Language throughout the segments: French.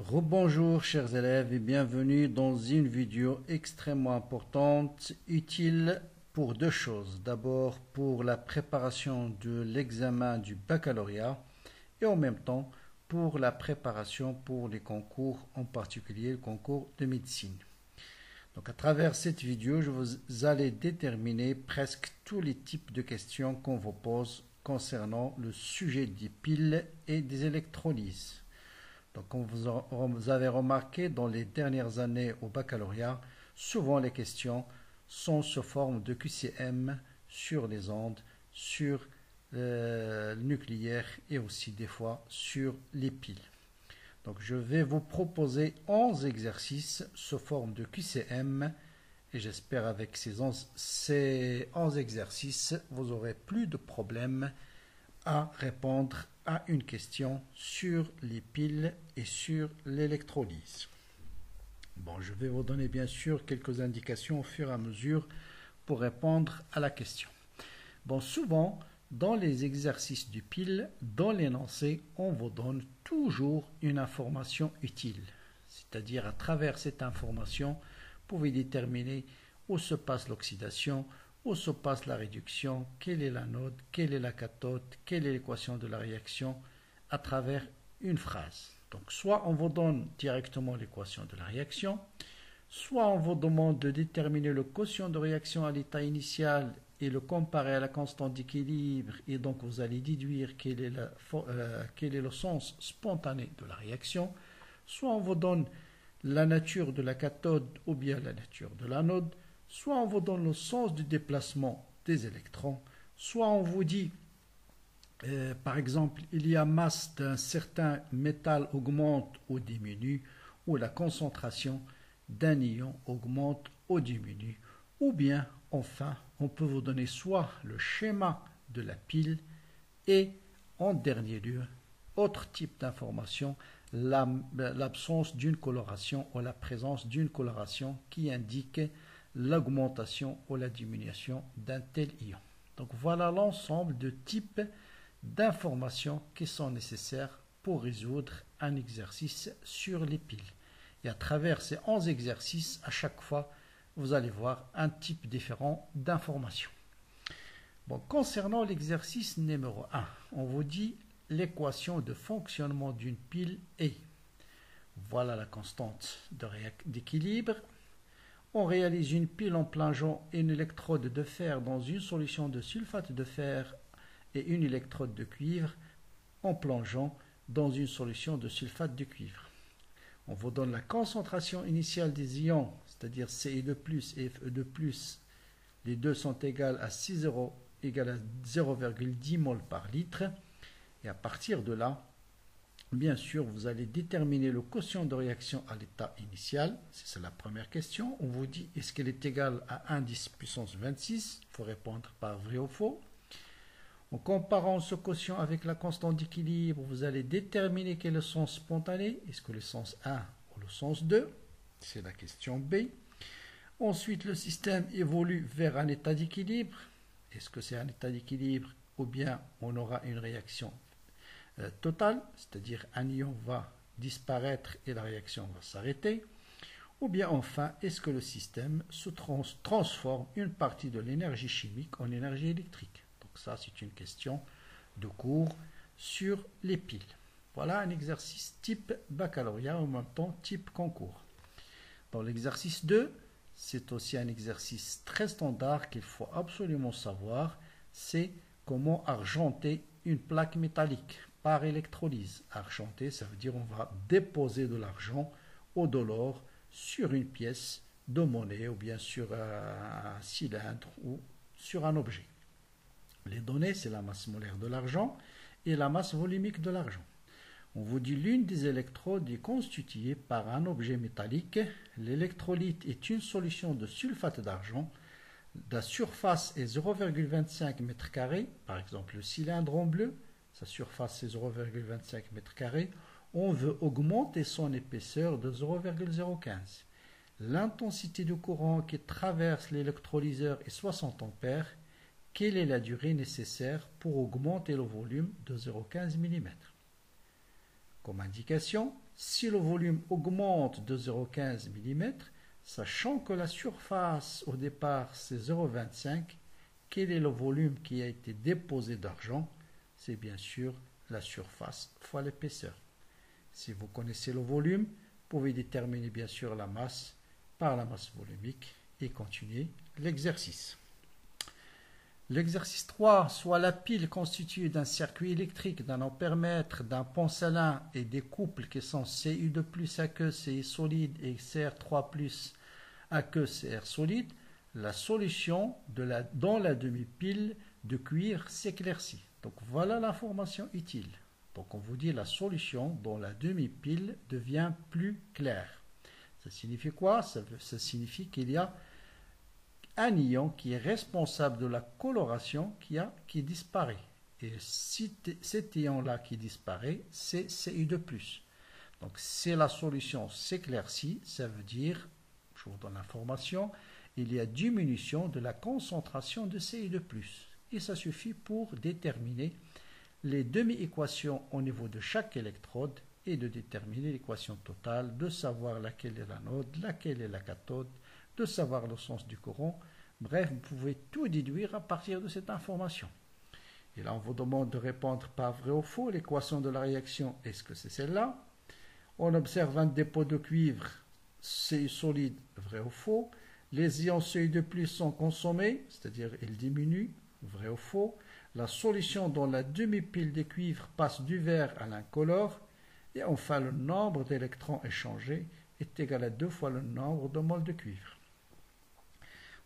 Rebonjour chers élèves et bienvenue dans une vidéo extrêmement importante, utile pour deux choses. D'abord pour la préparation de l'examen du baccalauréat et en même temps pour la préparation pour les concours, en particulier le concours de médecine. Donc à travers cette vidéo, vous allez déterminer presque tous les types de questions qu'on vous pose concernant le sujet des piles et des électrolyses. Donc, comme vous avez remarqué, dans les dernières années au baccalauréat, souvent les questions sont sous forme de QCM sur les ondes, sur le nucléaire et aussi des fois sur les piles. Donc, je vais vous proposer 11 exercices sous forme de QCM et j'espère avec ces 11 exercices, vous aurez plus de problèmes à répondre à une question sur les piles et sur l'électrolyse. Bon, je vais vous donner bien sûr quelques indications au fur et à mesure pour répondre à la question. Bon, souvent, dans les exercices du pile, dans l'énoncé, on vous donne toujours une information utile. C'est-à-dire, à travers cette information, vous pouvez déterminer où se passe l'oxydation, où se passe la réduction, quelle est l'anode, quelle est la cathode, quelle est l'équation de la réaction à travers une phrase. Donc soit on vous donne directement l'équation de la réaction, soit on vous demande de déterminer le quotient de réaction à l'état initial et le comparer à la constante d'équilibre et donc vous allez déduire quel est le sens spontané de la réaction, soit on vous donne la nature de la cathode ou bien la nature de l'anode, soit on vous donne le sens du déplacement des électrons, soit on vous dit, par exemple, il y a masse d'un certain métal augmente ou diminue, ou la concentration d'un ion augmente ou diminue, ou bien, enfin, on peut vous donner soit le schéma de la pile et, en dernier lieu, autre type d'information, l'absence d'une coloration ou la présence d'une coloration qui indique l'augmentation ou la diminution d'un tel ion. Donc voilà l'ensemble de types d'informations qui sont nécessaires pour résoudre un exercice sur les piles. Et à travers ces 11 exercices, à chaque fois, vous allez voir un type différent d'informations. Bon, concernant l'exercice numéro 1, on vous dit l'équation de fonctionnement d'une pile est. Voilà la constante d'équilibre. On réalise une pile en plongeant une électrode de fer dans une solution de sulfate de fer et une électrode de cuivre en plongeant dans une solution de sulfate de cuivre. On vous donne la concentration initiale des ions, c'est-à-dire Ce2+ et Fe2+. Les deux sont égales à 6,0 égale à 0,10 mol par litre. Et à partir de là, bien sûr, vous allez déterminer le quotient de réaction à l'état initial. C'est la première question. On vous dit, est-ce qu'elle est égale à 1 10 puissance 26? Il faut répondre par vrai ou faux. En comparant ce quotient avec la constante d'équilibre, vous allez déterminer quel est le sens spontané. Est-ce que le sens 1 ou le sens 2? C'est la question B. Ensuite, le système évolue vers un état d'équilibre. Est-ce que c'est un état d'équilibre ou bien on aura une réaction totale, c'est-à-dire un ion va disparaître et la réaction va s'arrêter, ou bien enfin, est-ce que le système se transforme une partie de l'énergie chimique en énergie électrique? Donc ça, c'est une question de cours sur les piles. Voilà un exercice type baccalauréat, en même temps type concours. Dans l'exercice 2, c'est aussi un exercice très standard qu'il faut absolument savoir, c'est comment argenter une plaque métallique par électrolyse. Argenter, ça veut dire on va déposer de l'argent ou de l'or sur une pièce de monnaie ou bien sur un cylindre ou sur un objet. Les données, c'est la masse molaire de l'argent et la masse volumique de l'argent. On vous dit l'une des électrodes est constituée par un objet métallique. L'électrolyte est une solution de sulfate d'argent. La surface est 0,25 m². Par exemple, le cylindre en bleu, sa surface est 0,25 m². On veut augmenter son épaisseur de 0,015. L'intensité du courant qui traverse l'électrolyseur est 60 ampères. Quelle est la durée nécessaire pour augmenter le volume de 0,15 mm? Comme indication, si le volume augmente de 0,15 mm, sachant que la surface au départ c'est 0,25, quel est le volume qui a été déposé d'argent? C'est bien sûr la surface fois l'épaisseur. Si vous connaissez le volume, vous pouvez déterminer bien sûr la masse par la masse volumique et continuer l'exercice. L'exercice 3, soit la pile constituée d'un circuit électrique, d'un ampèremètre, d'un pont-salin et des couples qui sont Cu2+ à queue Ci solide et Cr3+ à queue Cr solide, la solution dans la demi-pile de cuivre s'éclaircit. Donc voilà l'information utile. Donc on vous dit la solution dans la demi-pile devient plus claire. Ça signifie quoi? Ça signifie qu'il y a un ion qui est responsable de la coloration qui disparaît. Et cet ion-là qui disparaît, c'est Cu2+. Donc si la solution s'éclaircit, ça veut dire, je vous donne l'information, il y a diminution de la concentration de Cu2+. Et ça suffit pour déterminer les demi-équations au niveau de chaque électrode et de déterminer l'équation totale, de savoir laquelle est l'anode, laquelle est la cathode, de savoir le sens du courant. Bref, vous pouvez tout déduire à partir de cette information. Et là, on vous demande de répondre par vrai ou faux. L'équation de la réaction, est-ce que c'est celle-là? On observe un dépôt de cuivre, Cu solide, vrai ou faux? Les ions Cu2+ sont consommés, c'est-à-dire ils diminuent, vrai ou faux? La solution dans la demi-pile de cuivre passe du vert à l'incolore. Et enfin, le nombre d'électrons échangés est égal à 2 fois le nombre de moles de cuivre.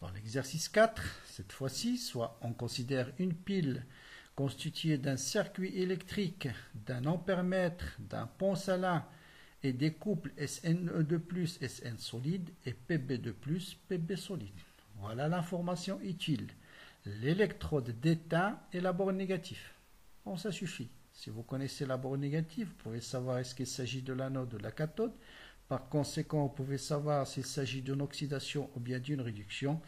Dans l'exercice 4, cette fois-ci, soit on considère une pile constituée d'un circuit électrique, d'un ampèremètre, d'un pont-salin et des couples SNE2+, SN solide et PB2+, PB solide. Voilà l'information utile. L'électrode d'étain et la borne négative. Bon, ça suffit. Si vous connaissez la borne négative, vous pouvez savoir est-ce qu'il s'agit de l'anode ou de la cathode. Par conséquent, vous pouvez savoir s'il s'agit d'une oxydation ou bien d'une réduction.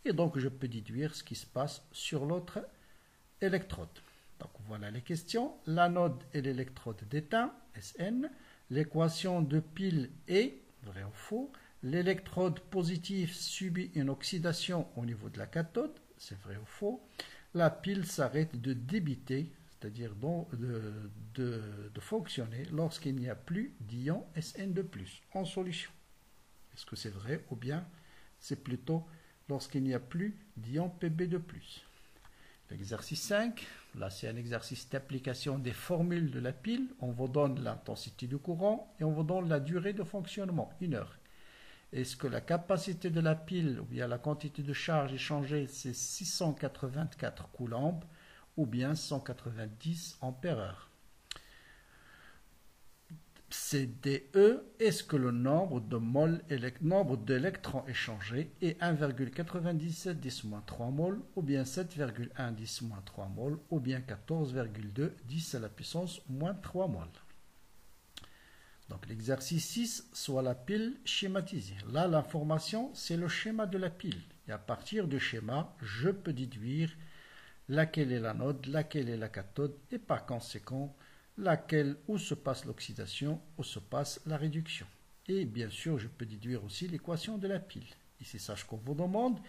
Et donc, je peux déduire ce qui se passe sur l'autre électrode. Donc, voilà les questions. L'anode et l'électrode d'étain, SN. L'équation de pile est, vrai ou faux. L'électrode positive subit une oxydation au niveau de la cathode, c'est vrai ou faux. La pile s'arrête de débiter, c'est-à-dire de fonctionner lorsqu'il n'y a plus d'ion Sn2+ en solution. Est-ce que c'est vrai ou bien c'est plutôt lorsqu'il n'y a plus d'ion Pb2+. L'exercice 5, là c'est un exercice d'application des formules de la pile. On vous donne l'intensité du courant et on vous donne la durée de fonctionnement, 1 heure. Est-ce que la capacité de la pile ou bien la quantité de charge échangée c'est 684 coulombs ou bien 190 ampères-heure? CDE, est-ce que le nombre d'électrons échangés est 1,97 10-3 mol ou bien 7,1 10-3 mol ou bien 14,2 10 à la puissance moins 3 mol? Donc l'exercice 6, soit la pile schématisée. Là, l'information, c'est le schéma de la pile. Et à partir du schéma, je peux déduire laquelle est l'anode, laquelle est la cathode et par conséquent, où se passe l'oxydation, où se passe la réduction. Et bien sûr, je peux déduire aussi l'équation de la pile. Ici, sache qu'on vous demande,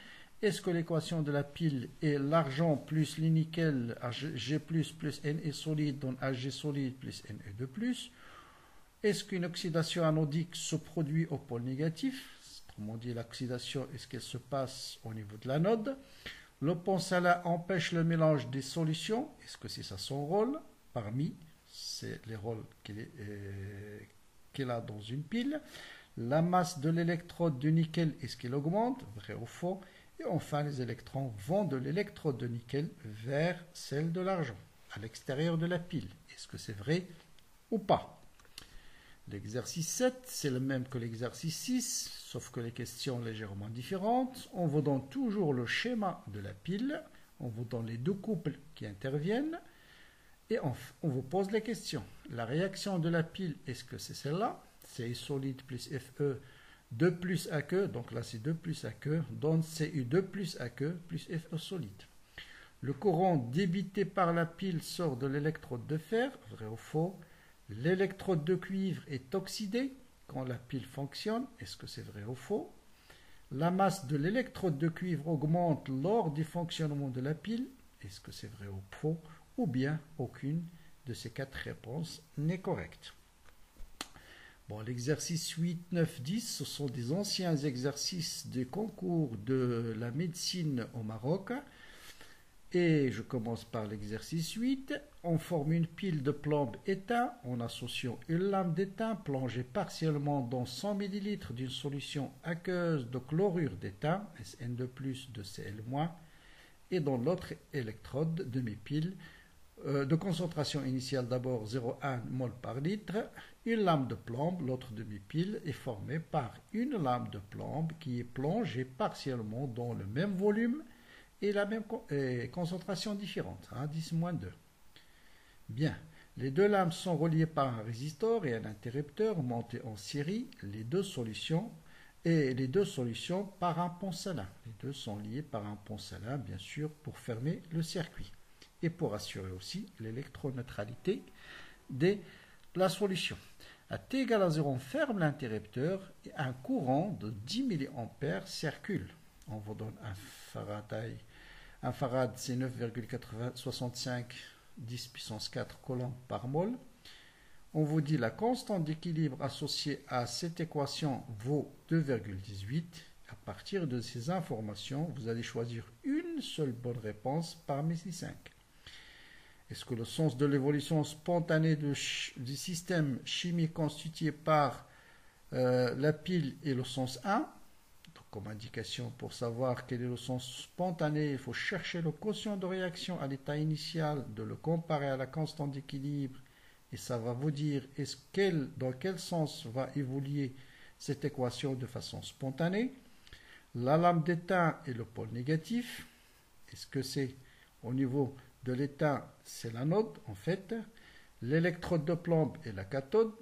est-ce que l'équation de la pile est l'argent plus le nickel, Ag plus Ne solide donne Ag solide plus Ne2+. Est-ce qu'une oxydation anodique se produit au pôle négatif? Autrement dit, l'oxydation, est-ce qu'elle se passe au niveau de l'anode? Le pont-salin empêche le mélange des solutions. Est-ce que c'est ça son rôle? Parmi, c'est les rôles qu'il a dans une pile. La masse de l'électrode de nickel, est-ce qu'elle augmente? Vrai ou faux? Et enfin, les électrons vont de l'électrode de nickel vers celle de l'argent, à l'extérieur de la pile. Est-ce que c'est vrai ou pas? L'exercice 7, c'est le même que l'exercice 6, sauf que les questions sont légèrement différentes. On vous donne toujours le schéma de la pile, on vous donne les deux couples qui interviennent, et on vous pose les questions. La réaction de la pile, est-ce que c'est celle-là? Ci solide plus Fe 2 plus aqueux, donc là c'est 2 plus aqueux, donne Cu2 plus aqueux plus Fe solide. Le courant débité par la pile sort de l'électrode de fer, vrai ou faux? L'électrode de cuivre est oxydée quand la pile fonctionne. Est-ce que c'est vrai ou faux? La masse de l'électrode de cuivre augmente lors du fonctionnement de la pile. Est-ce que c'est vrai ou faux? Ou bien aucune de ces quatre réponses n'est correcte. Bon, l'exercice 8, 9, 10, ce sont des anciens exercices des concours de la médecine au Maroc. Et je commence par l'exercice 8. On forme une pile de plomb éteint en associant une lame d'étain plongée partiellement dans 100 ml d'une solution aqueuse de chlorure d'étain, SN2+, de Cl-, et dans l'autre électrode demi-pile de concentration initiale d'abord 0,1 mol par litre. Une lame de plomb, l'autre demi-pile, est formée par une lame de plomb qui est plongée partiellement dans le même volume et la même concentration différente, 10-2. Bien, les deux lames sont reliées par un résistor et un interrupteur montés en série, les deux solutions par un pont salin. Les deux sont liés par un pont salin, bien sûr, pour fermer le circuit et pour assurer aussi l'électroneutralité de la solution. À T égale à 0, on ferme l'interrupteur et un courant de 10 mA circule. On vous donne un farad, c'est 9,65 10 puissance 4 coulombs par mol. On vous dit la constante d'équilibre associée à cette équation vaut 2,18. À partir de ces informations, vous allez choisir une seule bonne réponse parmi ces 5. Est-ce que le sens de l'évolution spontanée du système chimique constitué par la pile est le sens 1? Donc, comme indication, pour savoir quel est le sens spontané, il faut chercher le quotient de réaction à l'état initial, de le comparer à la constante d'équilibre, et ça va vous dire dans quel sens va évoluer cette équation de façon spontanée. La lame d'étain est le pôle négatif. Est-ce que c'est au niveau de l'étain, c'est l'anode en fait. L'électrode de plomb est la cathode.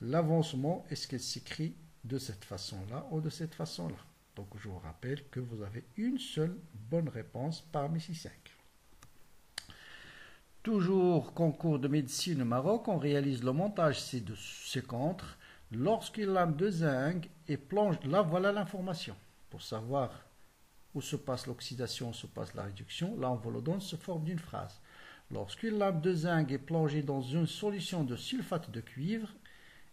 L'avancement, est-ce qu'elle s'écrit de cette façon-là ou de cette façon-là? Donc je vous rappelle que vous avez une seule bonne réponse parmi ces 5. Toujours concours de médecine au Maroc, on réalise le montage ci-contre lorsqu'une lame de zinc est plongée. Là, voilà l'information. Pour savoir où se passe l'oxydation, où se passe la réduction, là on vous le donne sous forme d'une phrase. Lorsqu'une lame de zinc est plongée dans une solution de sulfate de cuivre,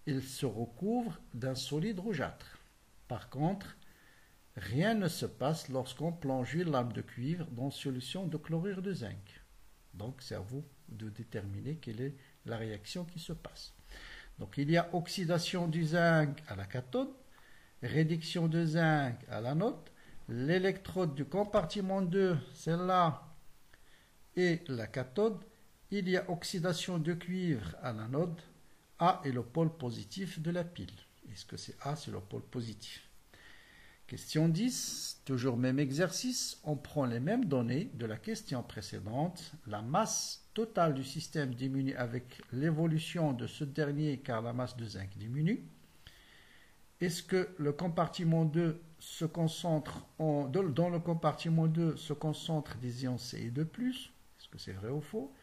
il se recouvre d'un solide rougeâtre. Par contre, rien ne se passe lorsqu'on plonge une lame de cuivre dans une solution de chlorure de zinc. Donc c'est à vous de déterminer quelle est la réaction qui se passe. Donc il y a oxydation du zinc à la cathode, réduction de zinc à l'anode, l'électrode du compartiment 2, celle-là, et la cathode. Il y a oxydation de cuivre à l'anode. A est le pôle positif de la pile. Est-ce que c'est A, c'est le pôle positif? Question 10, toujours même exercice. On prend les mêmes données de la question précédente. La masse totale du système diminue avec l'évolution de ce dernier car la masse de zinc diminue. Est-ce que le compartiment 2 se concentre dans le compartiment 2 se concentre des ions C et 2+? Est-ce que c'est vrai ou faux?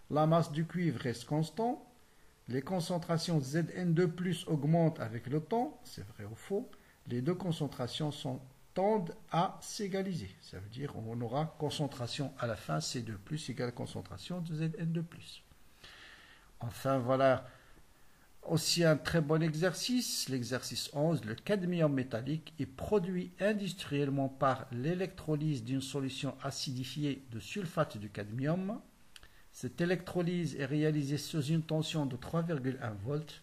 La masse du cuivre reste constante. Les concentrations Zn2+ augmentent avec le temps. C'est vrai ou faux? Les deux concentrations tendent à s'égaliser. Ça veut dire qu'on aura concentration à la fin C2+ égale concentration de Zn2+. Enfin, voilà aussi un très bon exercice, l'exercice 11, le cadmium métallique est produit industriellement par l'électrolyse d'une solution acidifiée de sulfate de cadmium. Cette électrolyse est réalisée sous une tension de 3,1 volts.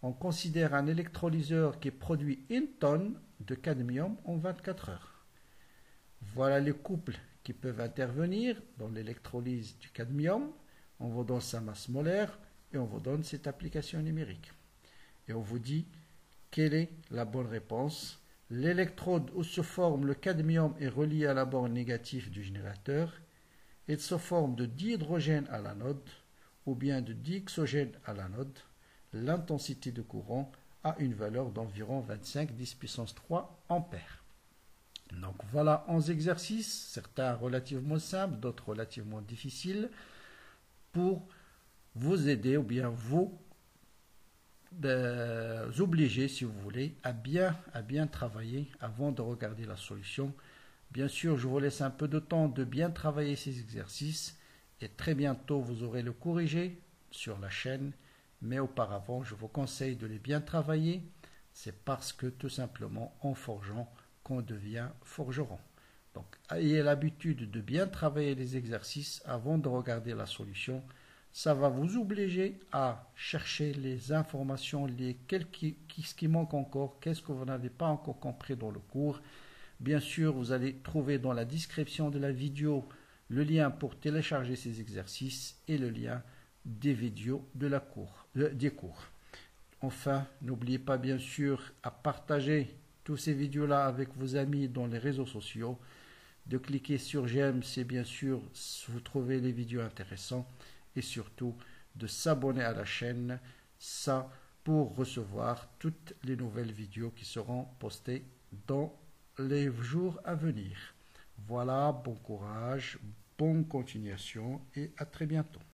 On considère un électrolyseur qui produit 1 tonne de cadmium en 24 heures. Voilà les couples qui peuvent intervenir dans l'électrolyse du cadmium. On vous donne sa masse molaire et on vous donne cette application numérique. Et on vous dit quelle est la bonne réponse. L'électrode où se forme le cadmium est relié à la borne négative du générateur. Il se forme de dihydrogène à l'anode ou bien de dioxygène à l'anode. L'intensité de courant a une valeur d'environ 25 10 puissance 3 ampères. Donc voilà 11 exercices, certains relativement simples, d'autres relativement difficiles, pour vous aider ou bien vous obliger, si vous voulez, à bien travailler avant de regarder la solution. Bien sûr, je vous laisse un peu de temps de bien travailler ces exercices et très bientôt vous aurez le corrigé sur la chaîne. Mais auparavant, je vous conseille de les bien travailler. C'est parce que tout simplement en forgeant qu'on devient forgeron. Donc, ayez l'habitude de bien travailler les exercices avant de regarder la solution. Ça va vous obliger à chercher les informations, ce qui manque encore, qu'est-ce que vous n'avez pas encore compris dans le cours. Bien sûr, vous allez trouver dans la description de la vidéo le lien pour télécharger ces exercices et le lien des vidéos des cours. Enfin, n'oubliez pas bien sûr à partager tous ces vidéos-là avec vos amis dans les réseaux sociaux, de cliquer sur j'aime si bien sûr vous trouvez les vidéos intéressantes et surtout de s'abonner à la chaîne, ça pour recevoir toutes les nouvelles vidéos qui seront postées dans les jours à venir. Voilà, bon courage, bonne continuation et à très bientôt.